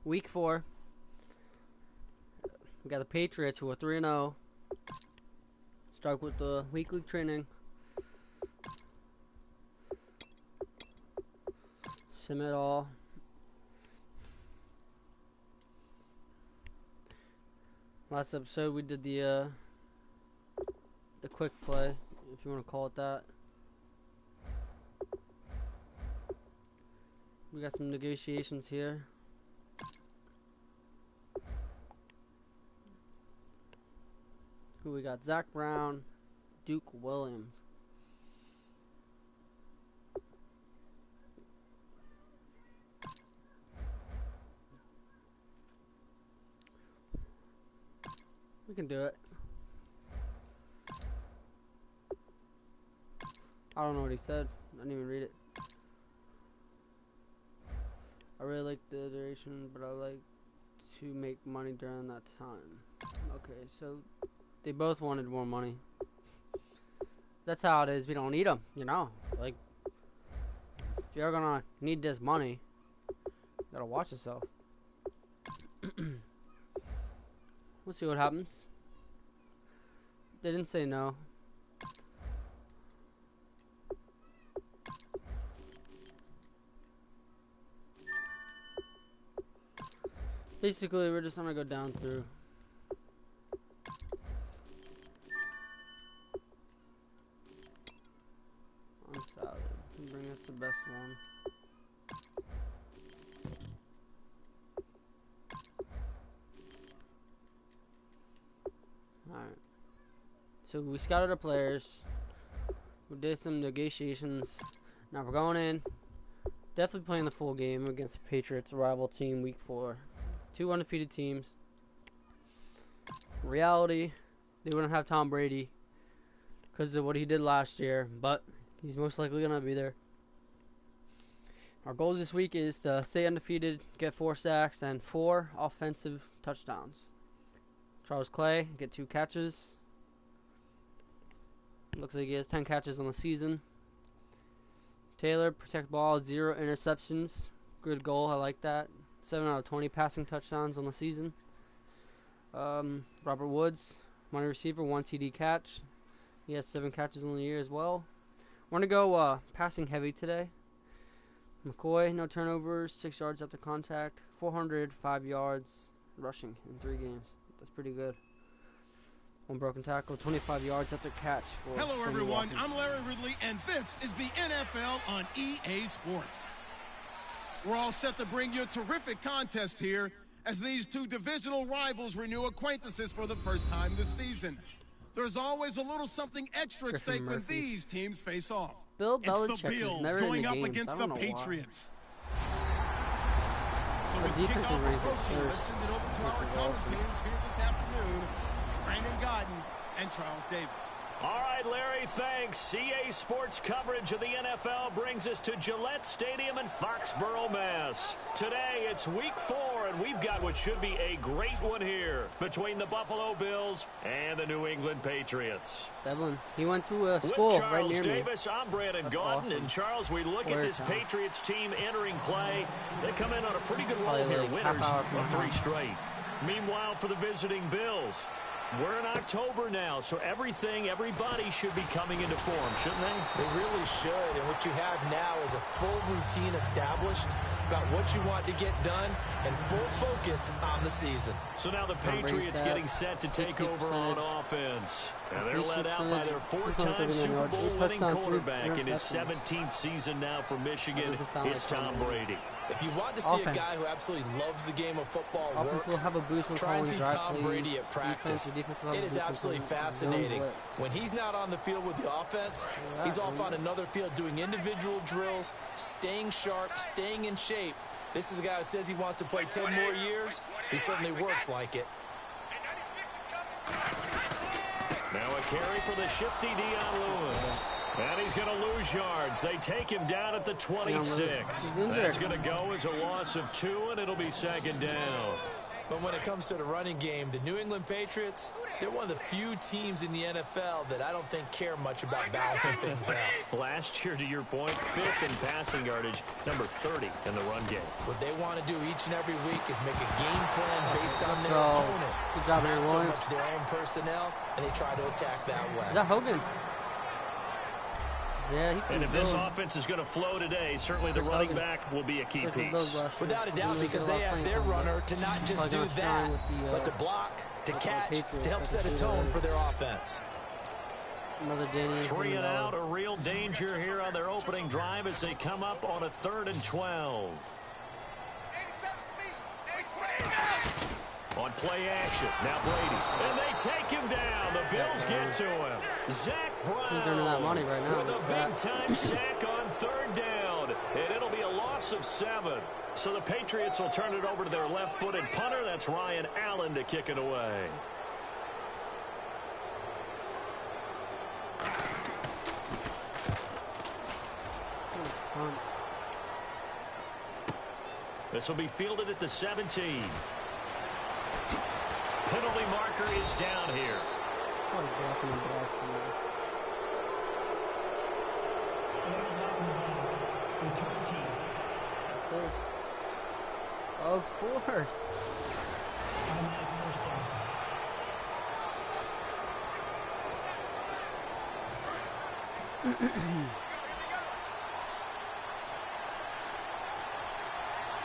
Week 4. We got the Patriots who are 3-0. Start with the weekly training. Sim it all. Last episode we did the quick play, if you want to call it that. We got some negotiations here. Who we got? Zach Brown, Duke Williams. We can do it. I don't know what he said. I didn't even read it. I really like the duration, but I like to make money during that time. Okay, so they both wanted more money. That's how it is. We don't need them, you know. Like, if you're gonna need this money, you gotta watch yourself. We'll see what happens. They didn't say no. Basically, we're just gonna go down through. On salad. Bring us the best one. Alright. So we scouted our players. We did some negotiations. Now we're going in. Definitely playing the full game against the Patriots, rival team, week 4. 2 undefeated teams. Reality, they wouldn't have Tom Brady because of what he did last year, but he's most likely going to be there. Our goals this week is to stay undefeated, get 4 sacks, and 4 offensive touchdowns. Charles Clay, get 2 catches. Looks like he has 10 catches on the season. Taylor, protect ball, 0 interceptions. Good goal, I like that. 7 out of 20 passing touchdowns on the season. Robert Woods, money receiver, 1 TD catch. He has 7 catches on the year as well. We're going to go passing heavy today. McCoy, no turnovers, 6 yards after contact, 405 yards rushing in 3 games. That's pretty good. 1 broken tackle, 25 yards after catch. Hello, everyone. I'm Larry Ridley, and this is the NFL on EA Sports. We're all set to bring you a terrific contest here as these 2 divisional rivals renew acquaintances for the first time this season. There's always a little something extra at stake when these teams face off. Bill Belichick it's the Bills going up against the Patriots. So with kickoff approaching, let's send it over to our commentators here this afternoon, Brandon Godden and Charles Davis. All right, Larry, thanks. EA Sports coverage of the NFL brings us to Gillette Stadium in Foxborough, Mass. Today, it's week 4, and we've got what should be a great one here between the Buffalo Bills and the New England Patriots. Devlin, he went to a school right near me. With Charles Davis, I'm Brandon Gaudin. Awesome. And Charles, we look at this Patriots team entering play. They come in on a pretty good roll here, winners of 3 straight. Meanwhile, for the visiting Bills, we're in October now, so everybody should be coming into form, shouldn't they? They really should, and what you have now is a full routine established about what you want to get done and full focus on the season. So now the Patriots getting set to take over on offense. And they're led out by their 4-time Super Bowl winning quarterback in his 17th season now for Michigan. It's Tom Brady. If you want to see a guy who absolutely loves the game of football work, try and see Tom Brady at practice. It is absolutely fascinating. When he's not on the field with the offense, he's off on another field doing individual drills, staying sharp, staying in shape. This is a guy who says he wants to play 10 more years. He certainly works like it. Now a carry for the shifty Dion Lewis. And he's going to lose yards. They take him down at the 26. That's going to go as a loss of 2, and it'll be 2nd down. But when it comes to the running game, the New England Patriots, they're one of the few teams in the NFL that I don't think care much about balancing things out. Last year, to your point, 5th in passing yardage, number 30 in the run game. What they want to do each and every week is make a game plan based on their opponent. Good job, not so much their own personnel, and they try to attack that way. Is that Hogan? Yeah, he's and if this offense is going to flow today, certainly the running back will be a key piece. Without a doubt, because they ask their runner to not just do that, but to block, to catch, to help set a tone for their offense. Another Danny. 3 and out, a real danger here on their opening drive as they come up on a 3rd and 12. On play action, now Brady, and they take him down. The Bills get to him. Zach Brown he's earning that money right now with a big-time sack on 3rd down, and it'll be a loss of 7. So the Patriots will turn it over to their left-footed punter. That's Ryan Allen to kick it away. This will be fielded at the 17. Penalty marker is down here. Of course.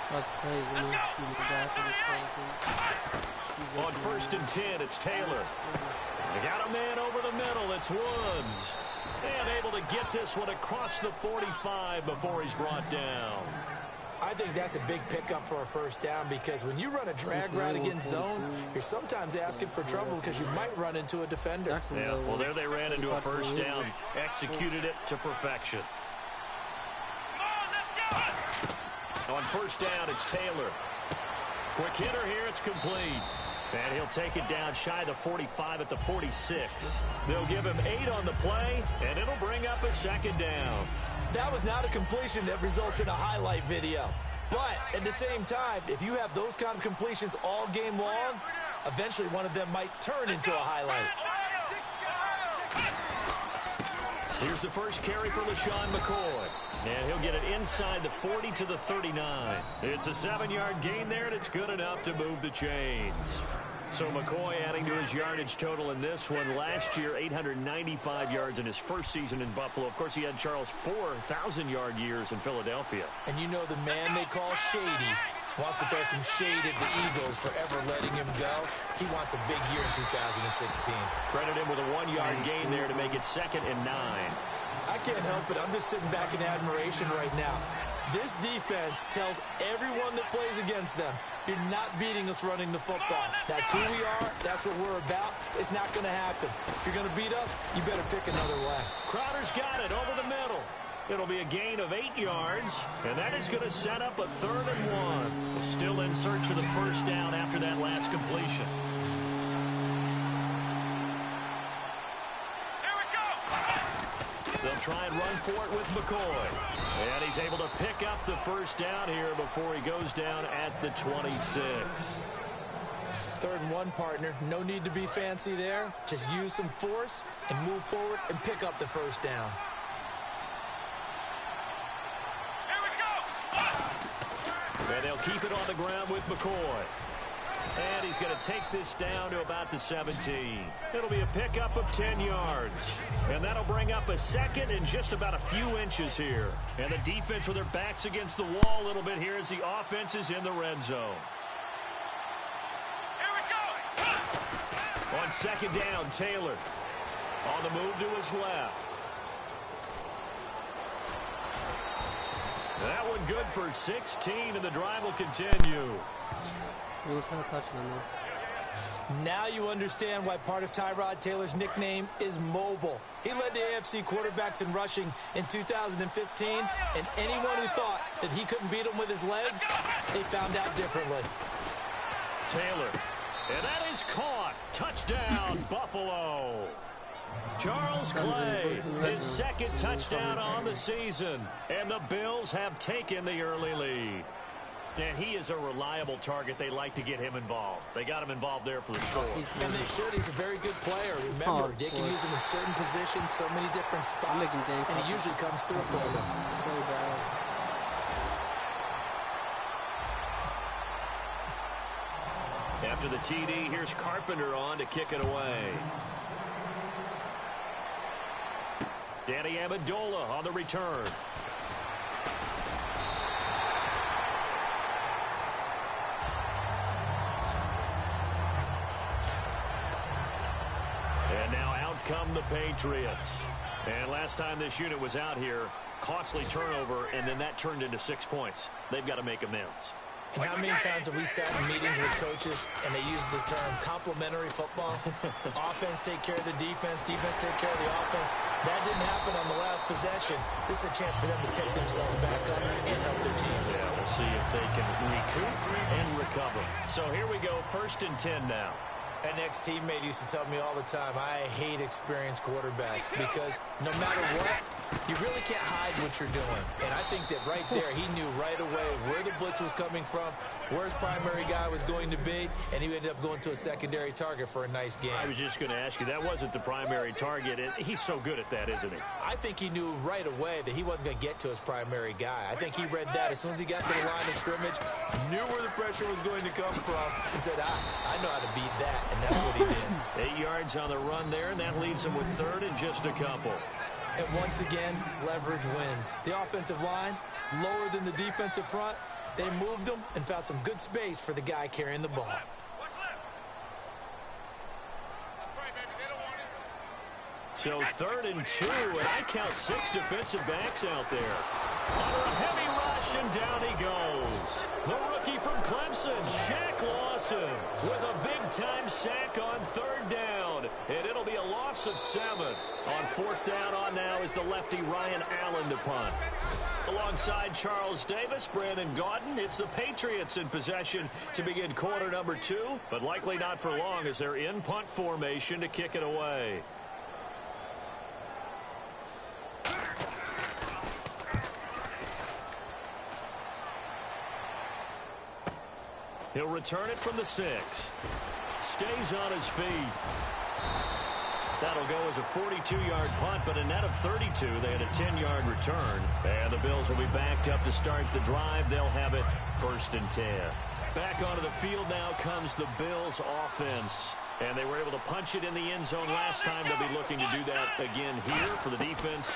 That's crazy. On 1st and 10, it's Taylor. They got a man over the middle. It's Woods. And able to get this one across the 45 before he's brought down. I think that's a big pickup for a 1st down because when you run a drag route against zone, you're sometimes asking for trouble because you might run into a defender. Yeah, well, there they ran into a 1st down. Executed it to perfection. On 1st down, it's Taylor. Quick hitter here, it's complete. And he'll take it down shy the 45 at the 46. They'll give him 8 on the play, and it'll bring up a 2nd down. That was not a completion that results in a highlight video. But at the same time, if you have those kind of completions all game long, eventually one of them might turn into a highlight. Here's the first carry for LaShawn McCoy. And he'll get it inside the 40 to the 39. It's a 7-yard gain there, and it's good enough to move the chains. So McCoy adding to his yardage total in this one. Last year, 895 yards in his first season in Buffalo. Of course, he had Charles 4,000-yard years in Philadelphia. And you know the man they call Shady wants to throw some shade at the Eagles for ever letting him go. He wants a big year in 2016. Credit him with a 1-yard gain there to make it 2nd and 9. I can't help it. I'm just sitting back in admiration right now. This defense tells everyone that plays against them, you're not beating us running the football. That's who we are. That's what we're about. It's not going to happen. If you're going to beat us, you better pick another way. Crowder's got it over the middle. It'll be a gain of 8 yards, and that is going to set up a 3rd and 1. Still in search of the 1st down after that last completion. They'll try and run for it with McCoy. And he's able to pick up the 1st down here before he goes down at the 26. 3rd and 1, partner. No need to be fancy there. Just use some force and move forward and pick up the 1st down. And they'll keep it on the ground with McCoy. And he's going to take this down to about the 17. It'll be a pickup of 10 yards. And that'll bring up a 2nd and just about a few inches here. And the defense with their backs against the wall a little bit here as the offense is in the red zone. Here we go. On 2nd down, Taylor. On the move to his left. That one good for 16, and the drive will continue. Now you understand why part of Tyrod Taylor's nickname is mobile. He led the AFC quarterbacks in rushing in 2015, and anyone who thought that he couldn't beat him with his legs, they found out differently. Taylor, and that is caught. Touchdown, Buffalo. Charles Clay, his 2nd touchdown on the season, and the Bills have taken the early lead. And he is a reliable target. They like to get him involved. They got him involved there for the score. And they should. He's a very good player. Remember, they can use him in certain positions, so many different spots, and he usually comes through for them. So bad. After the TD, here's Carpenter on to kick it away. Danny Amendola on the return. And now out come the Patriots. And last time this unit was out here, costly turnover, and then that turned into 6 points. They've got to make amends. And how many times have we sat in meetings with coaches and they use the term complementary football? Offense take care of the defense, defense take care of the offense. That didn't happen on the last possession. This is a chance for them to pick themselves back up and help their team. Yeah, we'll see if they can recoup and recover. So here we go, 1st and 10 now. An ex-teammate used to tell me all the time, I hate experienced quarterbacks because no matter what, you really can't hide what you're doing. And I think that right there, he knew right away where the blitz was coming from, where his primary guy was going to be, and he ended up going to a secondary target for a nice game. I was just going to ask you, that wasn't the primary target. He's so good at that, isn't he? I think he knew right away that he wasn't going to get to his primary guy. I think he read that as soon as he got to the line of scrimmage, knew where the pressure was going to come from, and said, I know how to beat that. And that's what he did. 8 yards on the run there, and that leaves him with 3rd and just a couple. And once again, leverage wins. The offensive line, lower than the defensive front. They moved them and found some good space for the guy carrying the ball. So 3rd and 2, and I count 6 defensive backs out there. Under a heavy rush, and down he goes. The rookie from Clemson, Shaq Lawson, with a big-time sack on 3rd down. And it'll be a loss of 7. On 4th down on now is the lefty Ryan Allen to punt. Alongside Charles Davis, Brandon Gaudin, it's the Patriots in possession to begin quarter number 2, but likely not for long as they're in punt formation to kick it away. He'll return it from the 6. Stays on his feet. That'll go as a 42-yard punt, but a net of 32. They had a 10-yard return. And the Bills will be backed up to start the drive. They'll have it 1st and 10. Back onto the field now comes the Bills offense. And they were able to punch it in the end zone last time. They'll be looking to do that again here for the defense.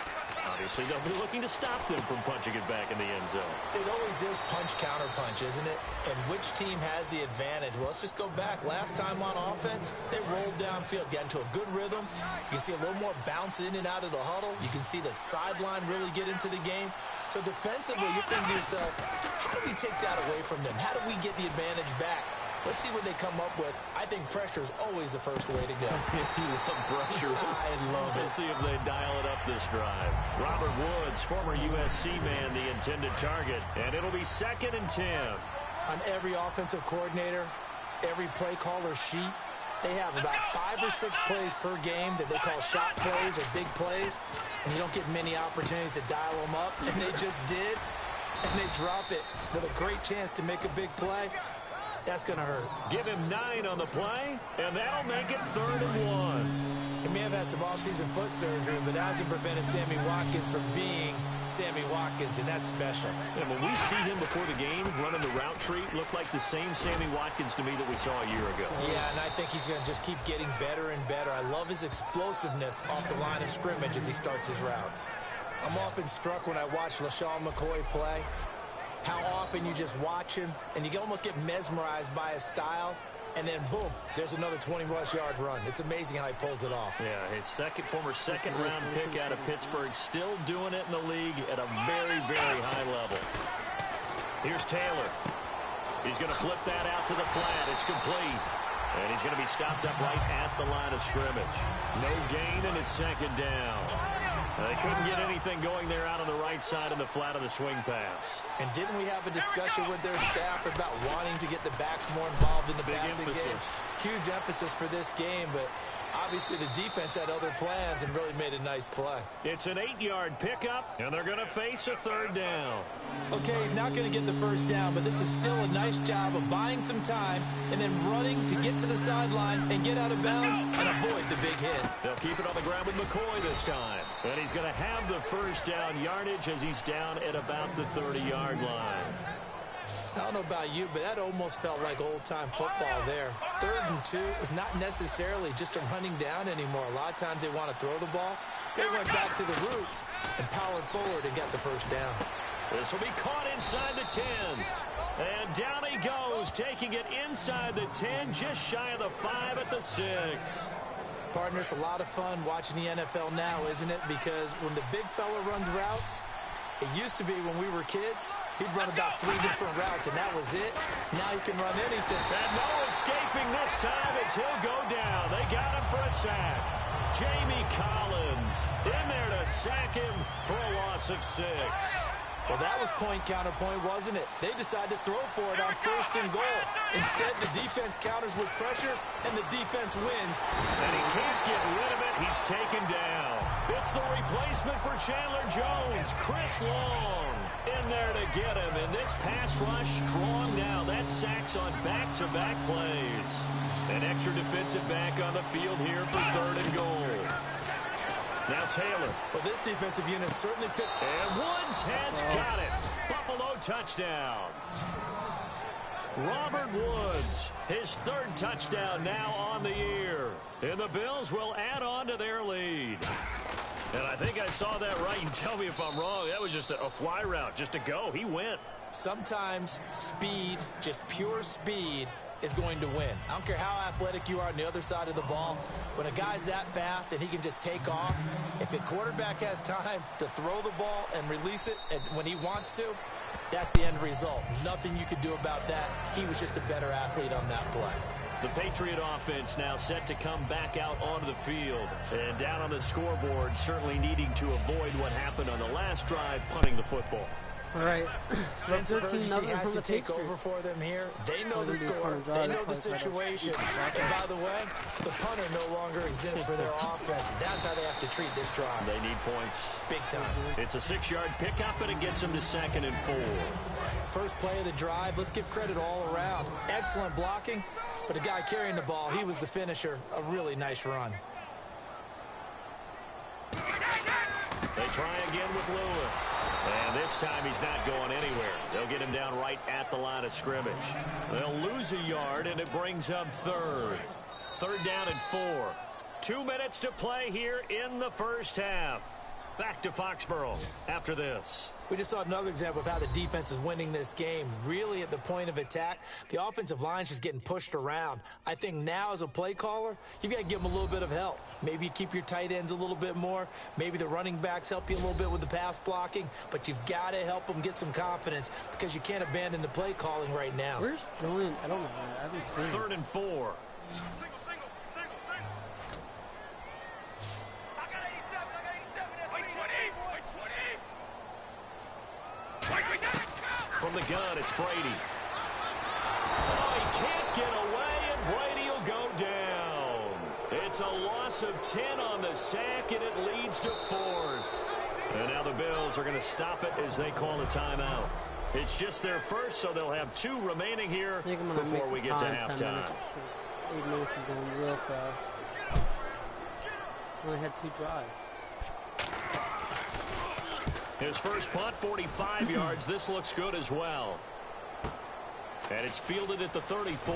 Obviously, they'll be looking to stop them from punching it back in the end zone. It always is punch-counter-punch, isn't it? And which team has the advantage? Well, let's just go back. Last time on offense, they rolled downfield, got into a good rhythm. You can see a little more bounce in and out of the huddle. You can see the sideline really get into the game. So defensively, you're thinking to yourself, how do we take that away from them? How do we get the advantage back? Let's see what they come up with. I think pressure is always the first way to go. You love pressure. I love it. We'll see if they dial it up this drive. Robert Woods, former USC man, the intended target. And it'll be 2nd and 10. On every offensive coordinator, every play caller sheet, they have about 5 or 6 plays per game that they call shot plays or big plays. And you don't get many opportunities to dial them up. And they just did. And they drop it with a great chance to make a big play. That's going to hurt. Give him 9 on the play, and that'll make it 3rd and 1. He may have had some offseason foot surgery, but that hasn't prevented Sammy Watkins from being Sammy Watkins, and that's special. And when we see him before the game running the route tree, looked like the same Sammy Watkins to me that we saw a year ago. Yeah, and I think he's going to just keep getting better and better. I love his explosiveness off the line of scrimmage as he starts his routes. I'm often struck when I watch LaShawn McCoy play. How often you just watch him, and you almost get mesmerized by his style, and then, boom, there's another 20-rush-yard run. It's amazing how he pulls it off. Yeah, his former second-round pick out of Pittsburgh, still doing it in the league at a very, very high level. Here's Taylor. He's going to flip that out to the flat. It's complete. And he's going to be stopped up right at the line of scrimmage. No gain, and it's 2nd down. They couldn't get anything going there out on the right side of the flat of the swing pass. And didn't we have a discussion with their staff about wanting to to get the backs more involved in the passing game. Huge emphasis for this game, but obviously the defense had other plans and really made a nice play. It's an 8-yard pickup, and they're going to face a 3rd down. Okay, he's not going to get the 1st down, but this is still a nice job of buying some time and then running to get to the sideline and get out of bounds and avoid the big hit. They'll keep it on the ground with McCoy this time. And he's going to have the 1st down yardage as he's down at about the 30-yard line. I don't know about you, but that almost felt like old-time football there. 3rd and 2 is not necessarily just a running down anymore. A lot of times they want to throw the ball. They went back to the roots and powered forward and got the 1st down. This will be caught inside the 10. And down he goes, taking it inside the 10, just shy of the 5 at the 6. Partner, it's a lot of fun watching the NFL now, isn't it? Because when the big fella runs routes, it used to be when we were kids, he'd run about 3 different routes, and that was it. Now he can run anything. And no escaping this time as he'll go down. They got him for a sack. Jamie Collins in there to sack him for a loss of 6. Well, that was point counterpoint, wasn't it? They decided to throw for it on 1st and goal. Instead, the defense counters with pressure, and the defense wins. And he can't get rid of it. He's taken down. It's the replacement for Chandler Jones, Chris Long, in there to get him. And this pass rush strong now. That sacks on back-to-back plays. An extra defensive back on the field here for 3rd and goal. Now Taylor. Well, this defensive unit certainly picked. And Woods has got it. Buffalo touchdown. Robert Woods, his 3rd touchdown now on the year. And the Bills will add on to their lead. And I think I saw that right. You tell me if I'm wrong. That was just a fly route, just to go. He went. Sometimes speed, just pure speed, is going to win. I don't care how athletic you are on the other side of the ball. When a guy's that fast and he can just take off, if a quarterback has time to throw the ball and release it when he wants to, that's the end result. Nothing you could do about that. He was just a better athlete on that play. The Patriot offense now set to come back out onto the field. And down on the scoreboard, certainly needing to avoid what happened on the last drive, punting the football. All right. Since urgency has to take over for them here, they know the score, they know the situation. And by the way, the punter no longer exists for their offense. That's how they have to treat this drive. They need points. Big time. It's a 6-yard pickup, and it gets them to 2nd and 4. First play of the drive, let's give credit all around. Excellent blocking, but the guy carrying the ball, he was the finisher. A really nice run. They try again with Lewis. And this time he's not going anywhere. They'll get him down right at the line of scrimmage. They'll lose a yard, and it brings up 3rd. 3rd down and 4. 2 minutes to play here in the 1st half. Back to Foxborough after this. We just saw another example of how the defense is winning this game. Really at the point of attack, the offensive line's just getting pushed around. I think now as a play caller, you've got to give them a little bit of help. Maybe you keep your tight ends a little bit more. Maybe the running backs help you a little bit with the pass blocking. But you've got to help them get some confidence because you can't abandon the play calling right now. Where's Julian? I don't know. I haven't seen him. 3rd and 4. From the gun, it's Brady. Oh, he can't get away, and Brady will go down. It's a loss of 10 on the sack, and it leads to 4th. And now the Bills are going to stop it as they call a timeout. It's just their first, so they'll have 2 remaining here before we get to halftime. 8 minutes is going real fast. Only had 2 drives. His first punt, 45 yards. This looks good as well. And it's fielded at the 34.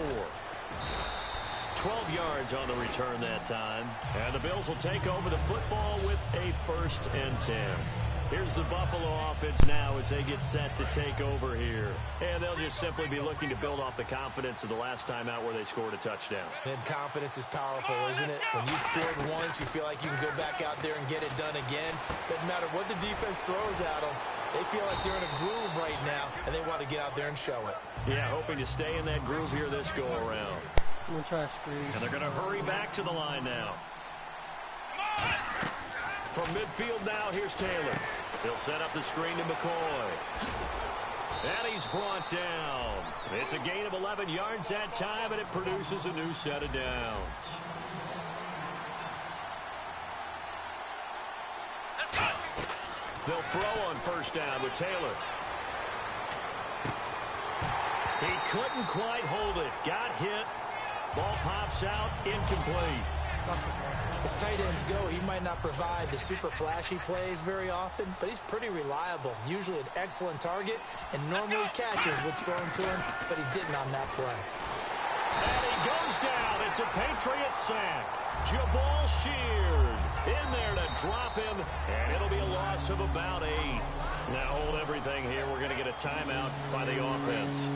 12 yards on the return that time. And the Bills will take over the football with a 1st and 10. Here's the Buffalo offense now as they get set to take over here. And they'll just simply be looking to build off the confidence of the last time out where they scored a touchdown. And confidence is powerful, isn't it? When you scored once, you feel like you can go back out there and get it done again. Doesn't matter what the defense throws at them. They feel like they're in a groove right now, and they want to get out there and show it. Yeah, hoping to stay in that groove here this go-around. I'm going to try a squeeze. And they're going to hurry back to the line now. From midfield now, here's Taylor. He'll set up the screen to McCoy. And he's brought down. It's a gain of 11 yards that time, and it produces a new set of downs. They'll throw on first down with Taylor. He couldn't quite hold it. Got hit. Ball pops out. Incomplete. As tight ends go, he might not provide the super flashy plays very often, but he's pretty reliable. Usually an excellent target, and normally catches what's thrown to him, but he didn't on that play. And he goes down. It's a Patriot sack. Jabal Sheard in there to drop him, and it'll be a loss of about 8. Now hold everything here. We're going to get a timeout by the offense.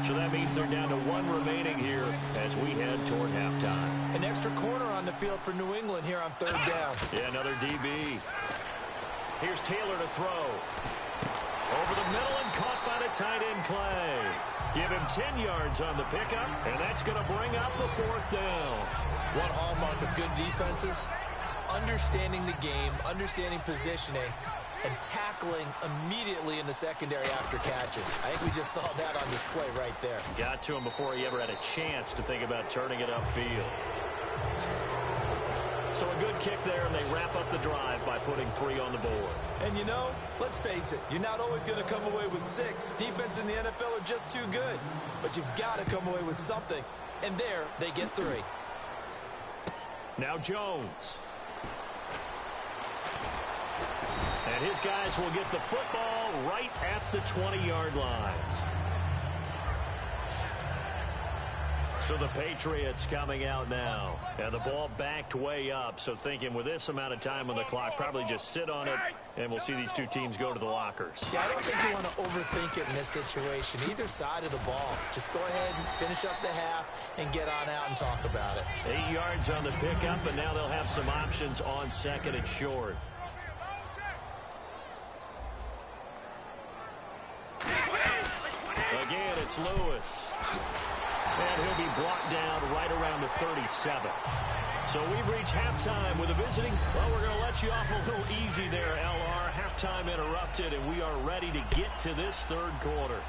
So that means they're down to 1 remaining here as we head toward halftime. An extra corner on the field for New England here on 3rd down. Yeah, another DB. Here's Taylor to throw. Over the middle and caught by the tight end Clay. Give him 10 yards on the pickup, and that's going to bring up the 4th down. One hallmark of good defenses is understanding the game, understanding positioning, and tackling immediately in the secondary after catches. I think we just saw that on display right there. Got to him before he ever had a chance to think about turning it upfield. So a good kick there, and they wrap up the drive by putting 3 on the board. And you know, let's face it, you're not always going to come away with 6. Defense in the NFL are just too good. But you've got to come away with something. And there, they get 3. Now Jones. And his guys will get the football right at the 20-yard line. So the Patriots coming out now. And the ball backed way up. So thinking with this amount of time on the clock, probably just sit on it, and we'll see these two teams go to the lockers. Yeah, I don't think you want to overthink it in this situation. Either side of the ball. Just go ahead and finish up the half and get on out and talk about it. 8 yards on the pickup, and now they'll have some options on 2nd and short. Again, it's Lewis. And he'll be brought down right around the 37. So we've reached halftime with a visiting. Well, we're going to let you off a little easy there, LR. Halftime interrupted, and we are ready to get to this 3rd quarter.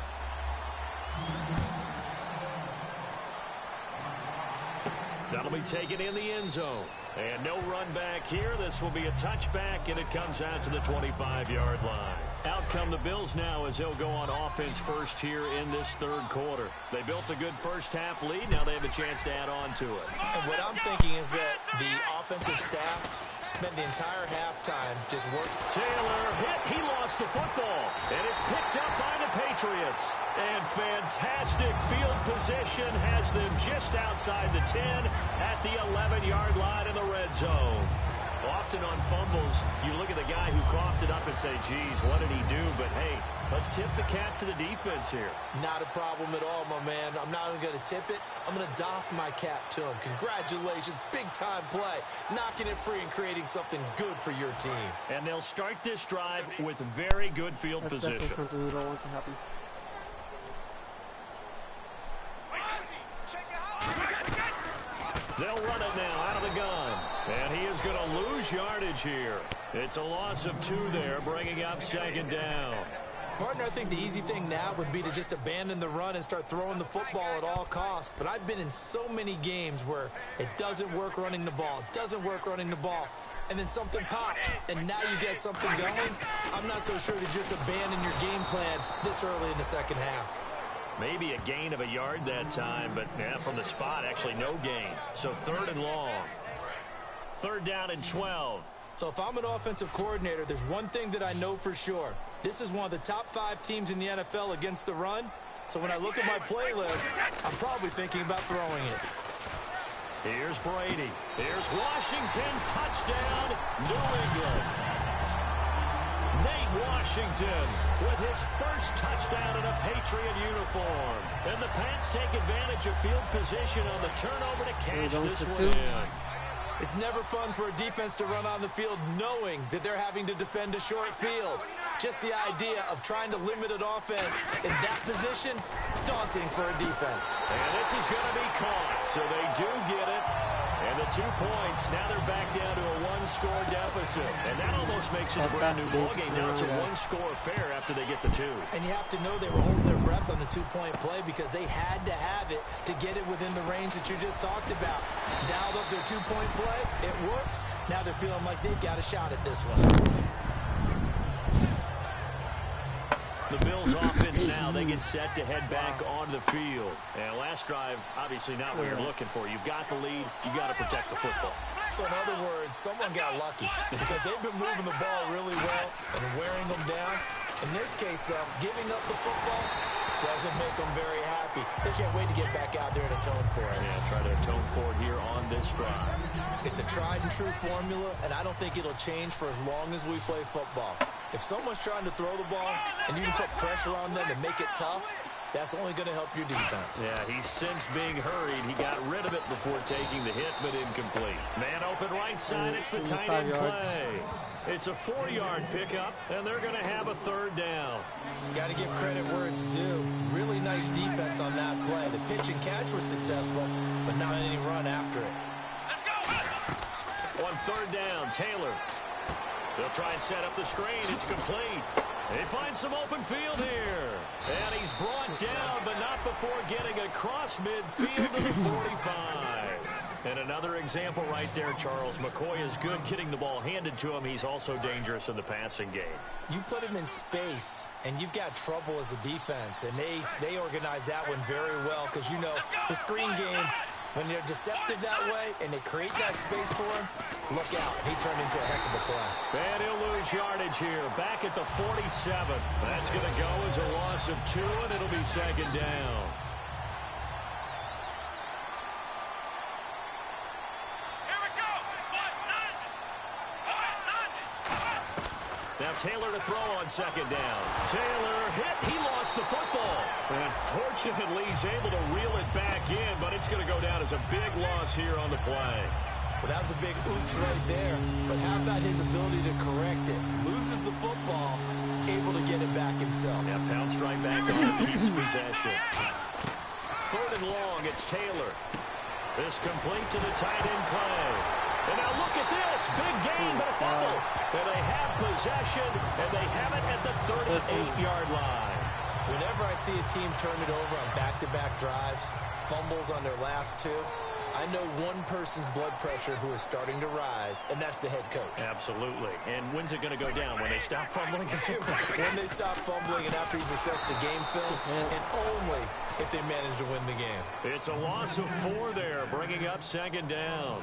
That'll be taken in the end zone. And no run back here. This will be a touchback, and it comes out to the 25-yard line. Out come the Bills now as they'll go on offense first here in this 3rd quarter. They built a good first-half lead. Now they have a chance to add on to it. And what I'm thinking is that the offensive staff spent the entire halftime just working. Taylor hit. He lost the football. And it's picked up by the Patriots. And fantastic field position has them just outside the 10 at the 11-yard line in the red zone. Often on fumbles, you look at the guy who coughed it up and say, geez, what did he do? But, hey, let's tip the cap to the defense here. Not a problem at all, my man. I'm not even going to tip it. I'm going to doff my cap to him. Congratulations. Big-time play. Knocking it free and creating something good for your team. And they'll start this drive with very good field position. That's definitely something we don't want to happen. They'll run it now out of the gun. And he is going to lose yardage here. It's a loss of 2 there, bringing up 2nd down. Partner, I think the easy thing now would be to just abandon the run and start throwing the football at all costs. But I've been in so many games where it doesn't work running the ball. It doesn't work running the ball. And then something pops, and now you get something going. I'm not so sure to just abandon your game plan this early in the 2nd half. Maybe a gain of a yard that time, but yeah, from the spot, actually no gain. So 3rd and long. 3rd down and 12. So if I'm an offensive coordinator, there's one thing that I know for sure. This is one of the top 5 teams in the NFL against the run. So when I look at my playlist, I'm probably thinking about throwing it. Here's Brady. Here's Washington. Touchdown, New England. Nate Washington with his first touchdown in a Patriot uniform. And the Pats take advantage of field position on the turnover to cash this one in. It's never fun for a defense to run on the field knowing that they're having to defend a short field. Just the idea of trying to limit an offense in that position, daunting for a defense. And this is going to be caught, so they do get it. And the 2 points, now they're back down to a one-score deficit. And that almost makes it a brand-new ballgame. Now it's a one-score affair after they get the 2. And you have to know they were holding their breath on the 2-point play because they had to have it to get it within the range that you just talked about. Dialed up their 2-point play. It worked. Now they're feeling like they've got a shot at this one. The Bills offense now, they get set to head back onto the field. And last drive, obviously not what you're looking for. You've got the lead. You've got to protect the football. So in other words, someone got lucky because they've been moving the ball really well and wearing them down. In this case, though, giving up the football doesn't make them very happy. They can't wait to get back out there and atone for it. Yeah, try to atone for it here on this drive. It's a tried-and-true formula, and I don't think it'll change for as long as we play football. If someone's trying to throw the ball and you can put pressure on them and make it tough, that's only going to help your defense. Yeah, he's since being hurried. He got rid of it before taking the hit, but incomplete. Man open right side. It's the tight end play. It's a 4-yard pickup, and they're going to have a 3rd down. Got to give credit where it's due. Really nice defense on that play. The pitch and catch was successful, but not any run after it. On 3rd down, Taylor. They'll try and set up the screen. It's complete. They find some open field here. And he's brought down, but not before getting across midfield to the 45. And another example right there, Charles. McCoy is good getting the ball handed to him. He's also dangerous in the passing game. You put him in space, and you've got trouble as a defense. And they organize that one very well because, you know, the screen game, when they're deceptive that way and they create that space for him, look out. He turned into a heck of a play. And he'll lose yardage here. Back at the 47. That's going to go as a loss of 2, and it'll be 2nd down. Now Taylor to throw on 2nd down. Taylor hit. He lost the football. And fortunately, he's able to reel it back in, but it's going to go down as a big loss here on the play. Well, that was a big oops right there. But how about his ability to correct it? Loses the football, able to get it back himself. Yeah, pounced right back on, keeps possession. 3rd and long, it's Taylor. This complete to the tight end Clay. And now look at this. Big gain, but a fumble. And they have possession, and they have it at the 38-yard line. Whenever I see a team turn it over on back-to-back drives, fumbles on their last 2, I know one person's blood pressure who is starting to rise, and that's the head coach. Absolutely. And when's it going to go down? When they stop fumbling? When they stop fumbling and after he's assessed the game film, and only if they manage to win the game. It's a loss of 4 there, bringing up 2nd down.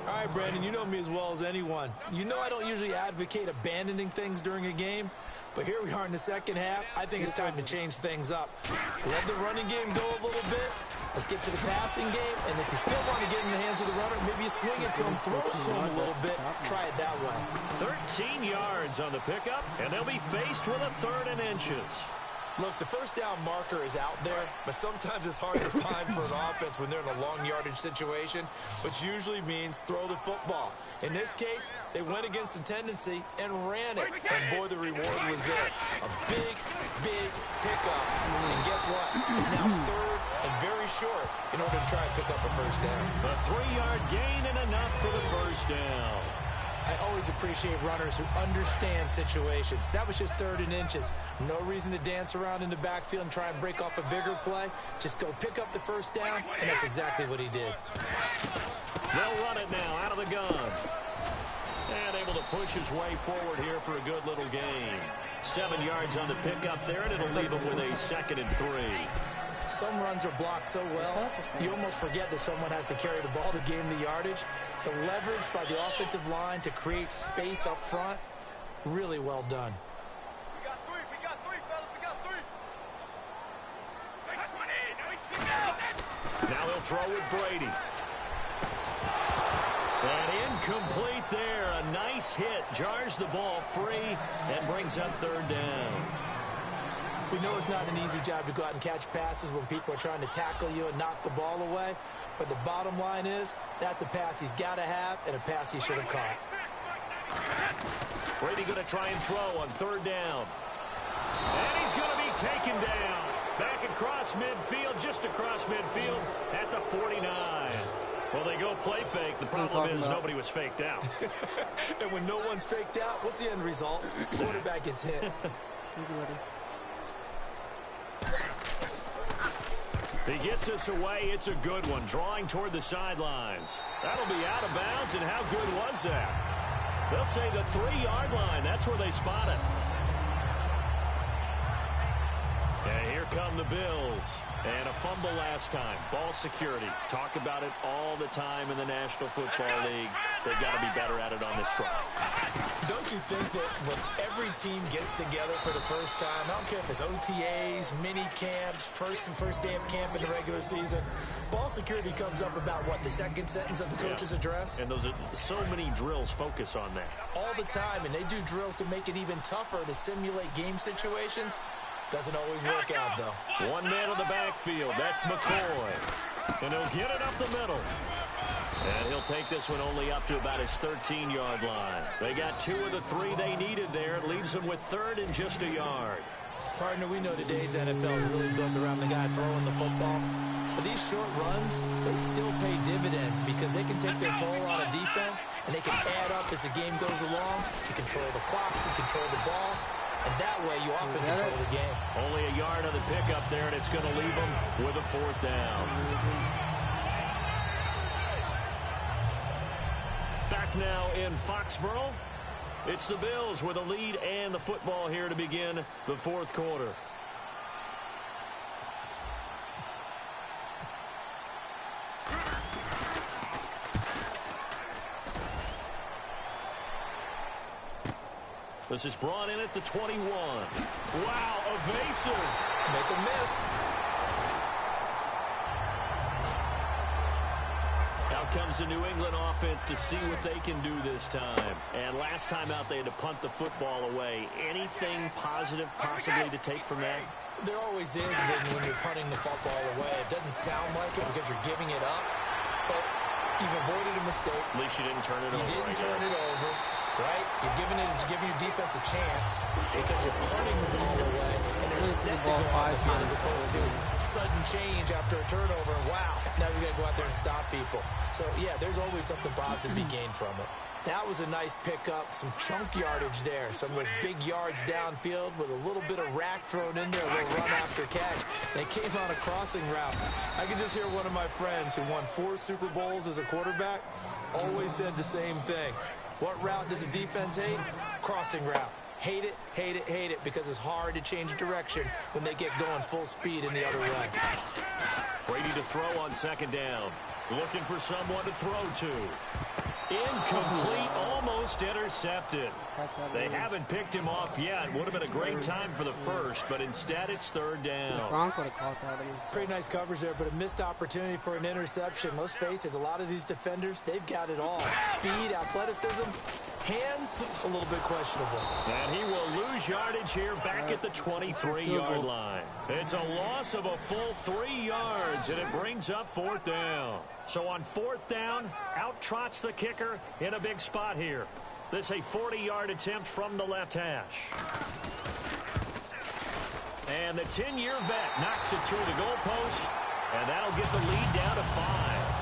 All right, Brandon, you know me as well as anyone. You know I don't usually advocate abandoning things during a game, but here we are in the second half. I think it's time to change things up. Let the running game go a little bit. Let's get to the passing game, and if you still want to get in the hands of the runner, maybe you swing it to him, throw it to him a little bit, try it that way. 13 yards on the pickup, and they'll be faced with a 3rd and inches. Look, the first down marker is out there, but sometimes it's hard to find for an offense when they're in a long yardage situation, which usually means throw the football. In this case, they went against the tendency and ran it, and boy, the reward was there. A big, big pickup, and guess what? It's now 3rd and very short in order to try and pick up a 1st down. A 3-yard gain and enough for the 1st down. I always appreciate runners who understand situations. That was just 3rd and inches. No reason to dance around in the backfield and try and break off a bigger play. Just go pick up the 1st down, and that's exactly what he did. They'll run it now out of the gun. And able to push his way forward here for a good little gain. 7 yards on the pickup there, and it'll leave him with a 2nd and 3. Some runs are blocked so well, you almost forget that someone has to carry the ball to gain the yardage. The leverage by the offensive line to create space up front, really well done. We got 3, fellas, we got 3. Now he'll throw with Brady. And incomplete there. A nice hit. Jars the ball free and brings up 3rd down. We know it's not an easy job to go out and catch passes when people are trying to tackle you and knock the ball away. But the bottom line is, that's a pass he's got to have and a pass he should have caught. Brady going to try and throw on 3rd down. And he's going to be taken down. Back across midfield, just across midfield at the 49. Well, they go play fake. The problem is nobody was faked out. And when no one's faked out, what's the end result? Quarterback gets hit. He gets us away. It's a good one. Drawing toward the sidelines. That'll be out of bounds, and how good was that? They'll say the 3-yard line. That's where they spot it. And here come the Bills. And a fumble last time. Ball security. Talk about it all the time in the National Football League. They've got to be better at it on this drive. Don't you think that when every team gets together for the first time, I don't care if it's OTAs, mini camps, first day of camp in the regular season, ball security comes up about, what, the second sentence of the coach's address? And those are so many drills focus on that. All the time, and they do drills to make it even tougher to simulate game situations. Doesn't always work out, though. 1 man in the backfield. That's McCoy. And he'll get it up the middle. And he'll take this one only up to about his 13-yard line. They got 2 of the 3 they needed there. It leaves them with 3rd and just a yard. Partner, we know today's NFL is really built around the guy throwing the football. But these short runs, they still pay dividends because they can take their toll on a defense, and they can add up as the game goes along. You control the clock, you control the ball. And that way, you often control the game. Only a yard on the pickup there, and it's going to leave them with a 4th down. Back now in Foxborough. It's the Bills with a lead and the football here to begin the 4th quarter. This is brought in at the 21. Wow, evasive. Make a miss. Out comes the New England offense to see what they can do this time. And last time out, they had to punt the football away. Anything positive possibly to take from that? There always is when you're punting the football away. It doesn't sound like it because you're giving it up. But you've avoided a mistake. At least you didn't turn it over. You didn't turn it over. Right? You're giving your defense a chance because you're punting the ball away and they're set to go on the field as opposed to sudden change after a turnover. Wow, now we got to go out there and stop people. So, yeah, there's always something positive to be gained from it. That was a nice pickup, some chunk yardage there. Some of those big yards downfield with a little bit of rack thrown in there, a little run after catch. They came on a crossing route. I can just hear one of my friends who won 4 Super Bowls as a quarterback always said the same thing. What route does a defense hate? Crossing route. Hate it, hate it, hate it, because it's hard to change direction when they get going full speed in the other way. Brady to throw on 2nd down. Looking for someone to throw to. Incomplete, almost intercepted. They haven't picked him off yet. Would have been a great time for the first, but instead it's 3rd down. Pretty nice coverage there, but a missed opportunity for an interception. Let's face it, a lot of these defenders, they've got it all. Speed, athleticism, hands, a little bit questionable. And he will lose yardage here back at the 23-yard line. It's a loss of a full 3 yards, and it brings up 4th down. So on 4th down, out trots the kicker in a big spot here. This is a 40-yard attempt from the left hash. And the 10-year vet knocks it through the goalpost, and that'll get the lead down to 5.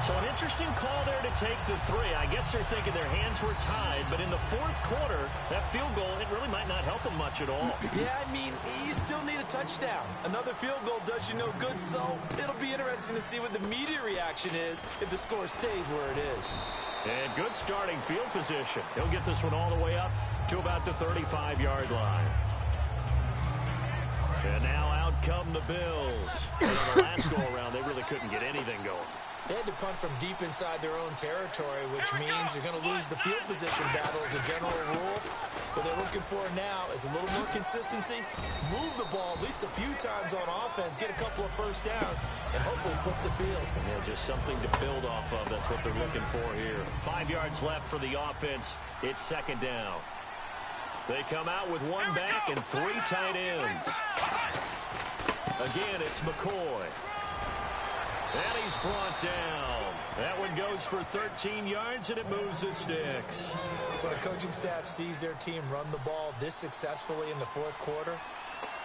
So an interesting call there to take the 3. I guess they're thinking their hands were tied, but in the 4th quarter, that field goal, it really might not help them much at all. Yeah, I mean, you still need a touchdown. Another field goal does you no good, so it'll be interesting to see what the media reaction is if the score stays where it is. And good starting field position. He'll get this one all the way up to about the 35-yard line. And now out come the Bills. And on the last go-around, they really couldn't get anything going. They had to punt from deep inside their own territory, which means you're going to lose the field position battle as a general rule. What they're looking for now is a little more consistency, move the ball at least a few times on offense, get a couple of first downs, and hopefully flip the field. Yeah, just something to build off of. That's what they're looking for here. 5 yards left for the offense. It's 2nd down. They come out with 1 back and 3 tight ends. Again, it's McCoy. And he's brought down. That one goes for 13 yards, and it moves the sticks. When a coaching staff sees their team run the ball this successfully in the fourth quarter,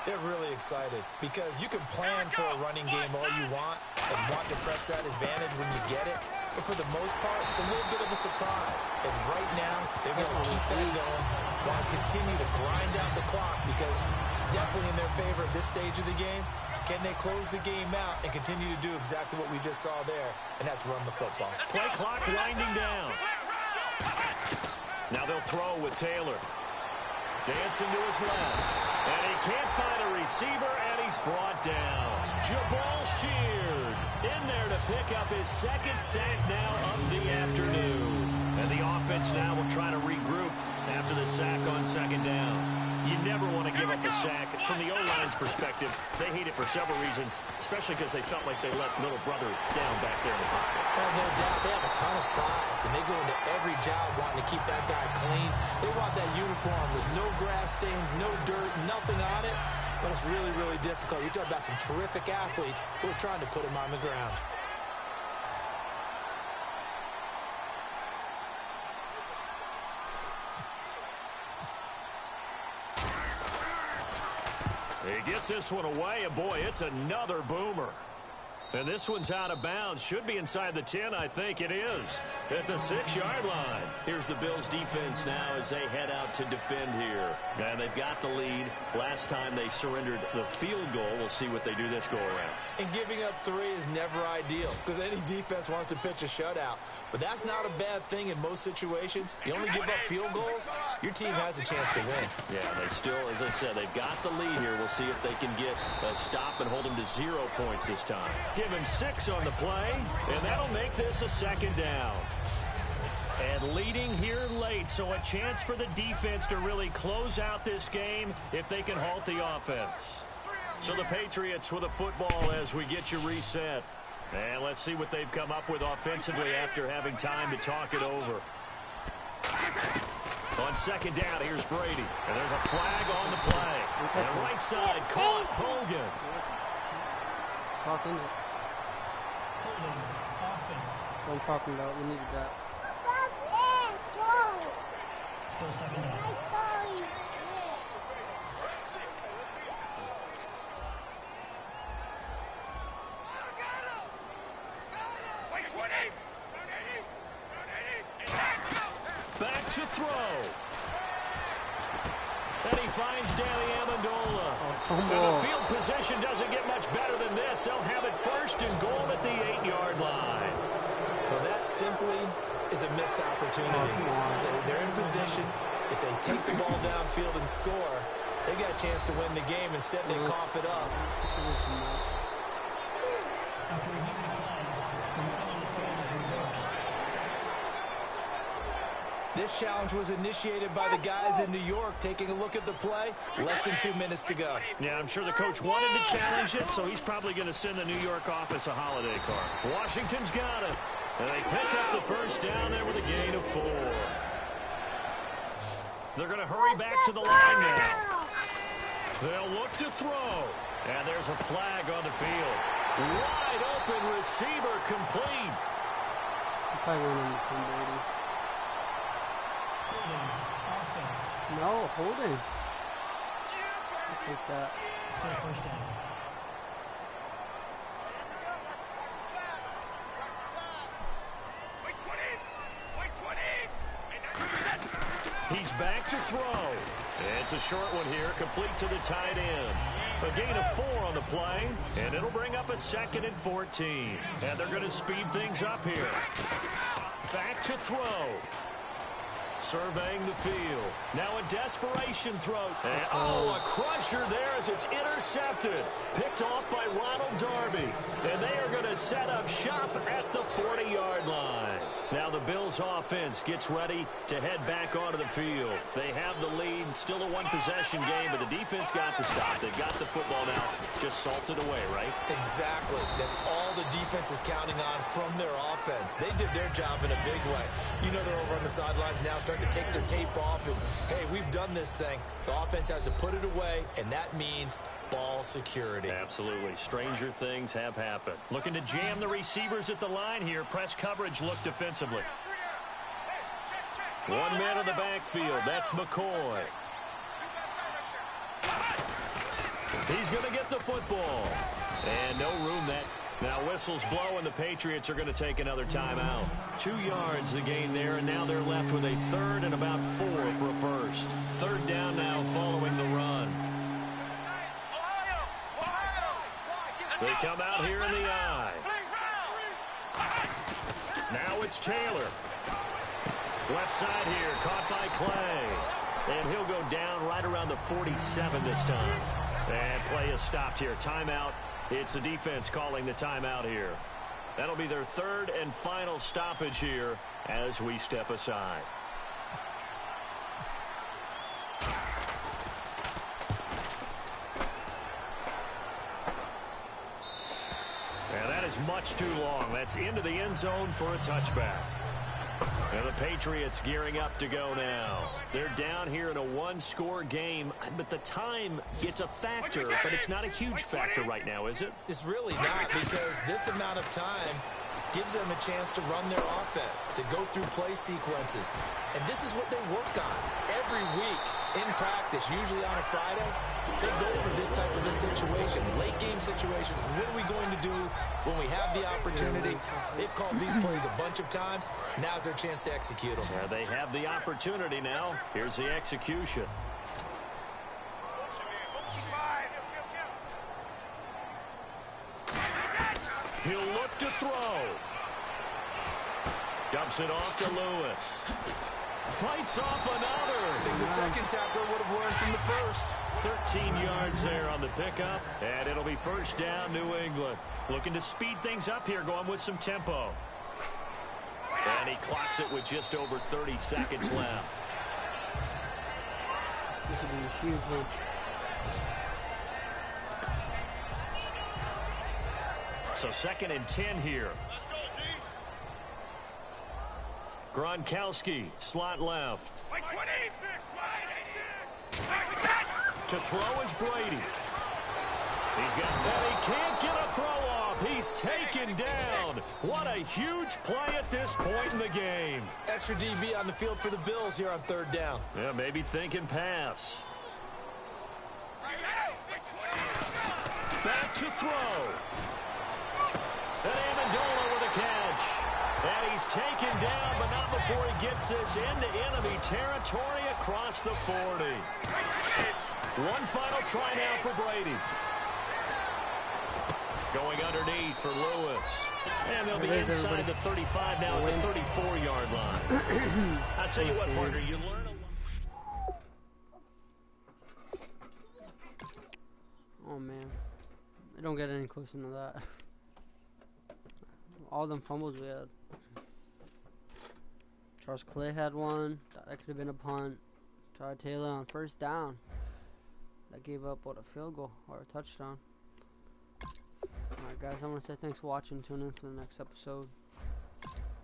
they're really excited because you can plan for a running game all you want and want to press that advantage when you get it. But for the most part, it's a little bit of a surprise. And right now, they're going to keep that going while continue to grind out the clock because it's definitely in their favor at this stage of the game. Can they close the game out and continue to do exactly what we just saw there, and that's run the football? Play clock winding down. Now they'll throw with Taylor. Dancing to his left. And he can't find a receiver, and he's brought down. Jabal Sheard in there to pick up his second sack now of the afternoon. And the offense now will try to regroup after the sack on second down. You never want to give up a sack. From the O-line's perspective, they hate it for several reasons, especially because they felt like they let little brother down back there in the pocket. No doubt. They have a ton of pride, and they go into every job wanting to keep that guy clean. They want that uniform with no grass stains, no dirt, nothing on it. But it's really, really difficult. You're talking about some terrific athletes who are trying to put him on the ground. He gets this one away, and boy, it's another boomer. And this one's out of bounds. Should be inside the 10, I think it is. At the 6-yard line. Here's the Bills defense now as they head out to defend here. And they've got the lead. Last time they surrendered the field goal. We'll see what they do this go around. And giving up 3 is never ideal because any defense wants to pitch a shutout. But that's not a bad thing in most situations. You only give up field goals, your team has a chance to win. Yeah, they still, as I said, they've got the lead here. We'll see if they can get a stop and hold them to 0 points this time. Give him 6 on the play, and that'll make this a second down. And leading here late, so a chance for the defense to really close out this game if they can halt the offense. So the Patriots with a football as we get you reset. And let's see what they've come up with offensively after having time to talk it over. On second down, here's Brady. And there's a flag on the play. And right side, caught Hogan. Talking Holding offense. what I'm talking about. We needed that. Still second down. Back to throw. And he finds Danny Amendola. And the field position doesn't get much better than this. They'll have it first and goal at the 8-yard line. Well, that simply is a missed opportunity. They're in position. If they take the ball downfield and score, they got a chance to win the game. Instead, they cough it up. After reviewing the play, the running on the field is reversed. This challenge was initiated by the guys in New York. Taking a look at the play, less than 2 minutes to go. Yeah, I'm sure the coach wanted to challenge it, so he's probably going to send the New York office a holiday card. Washington's got it. And they pick up the first down there with a gain of 4. They're going to hurry back to the line now. They'll look to throw. And there's a flag on the field. Wide open receiver complete. Holding offense. No, holding. I'll take that. Still first down. He's back to throw. It's a short one here, complete to the tight end. A gain of 4 on the play, and it'll bring up a 2nd and 14. And they're going to speed things up here. Back to throw. Surveying the field. Now a desperation throw. And, a crusher there as it's intercepted. Picked off by Ronald Darby. And they are going to set up shop at the 40-yard line. Now the Bills offense gets ready to head back onto the field. They have the lead. Still a one-possession game, but the defense got the stop. They've got the football now. Just salted away, right? Exactly. That's all the defense is counting on from their offense. They did their job in a big way. You know they're over on the sidelines now starting to take their tape off and, hey, we've done this thing. The offense has to put it away, and that means ball security. Absolutely. Stranger things have happened. Looking to jam the receivers at the line here. Press coverage look defensively. 1 man in the backfield. That's McCoy. He's going to get the football. And no room that. Now whistles blow and the Patriots are going to take another timeout. 2 yards the gain there, and now they're left with a third and about 4 for a first. Third down now following the run. They come out here in the eye. Now it's Taylor. Left side here, caught by Clay. And he'll go down right around the 47 this time. And play is stopped here. Timeout. It's the defense calling the timeout here. That'll be their third and final stoppage here as we step aside. And that is much too long. That's into the end zone for a touchback. And the Patriots gearing up to go now. They're down here in a 1-score game, but the time, it's a factor, but it's not a huge factor right now, is it? It's really not, because this amount of time gives them a chance to run their offense, to go through play sequences. And this is what they work on every week in practice, usually on a Friday. They go over this type of a situation, late game situation. What are we going to do when we have the opportunity? They've called these plays a bunch of times. Now's their chance to execute them. They have the opportunity now. Here's the execution. He'll look to throw. Dumps it off to Lewis. Fights off another. I think the second tackler would have learned from the first. 13 yards there on the pickup, and it'll be first down, New England. Looking to speed things up here, going with some tempo. And he clocks it with just over 30 seconds left. This would be a huge one. So 2nd and 10 here. Gronkowski, slot left. To throw is Brady. He's got that. He can't get a throw off. He's taken down. What a huge play at this point in the game. Extra DB on the field for the Bills here on 3rd down. Yeah, maybe thinking pass. Back to throw. And Amendola with a catch. And he's taken down, but not before he gets this into enemy territory across the 40. One final try now for Brady. Going underneath for Lewis. And they'll be inside the 35 now at the 34-yard line. I'll tell you what, partner, you learn a lot. Oh, man. They don't get any closer to that. All them fumbles we had. Charles Clay had one. That could have been a punt. Tyrod Taylor on 1st down. That gave up, what, a field goal or a touchdown. Alright, guys, I want to say thanks for watching. Tune in for the next episode.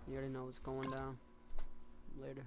You already know what's going down. Later.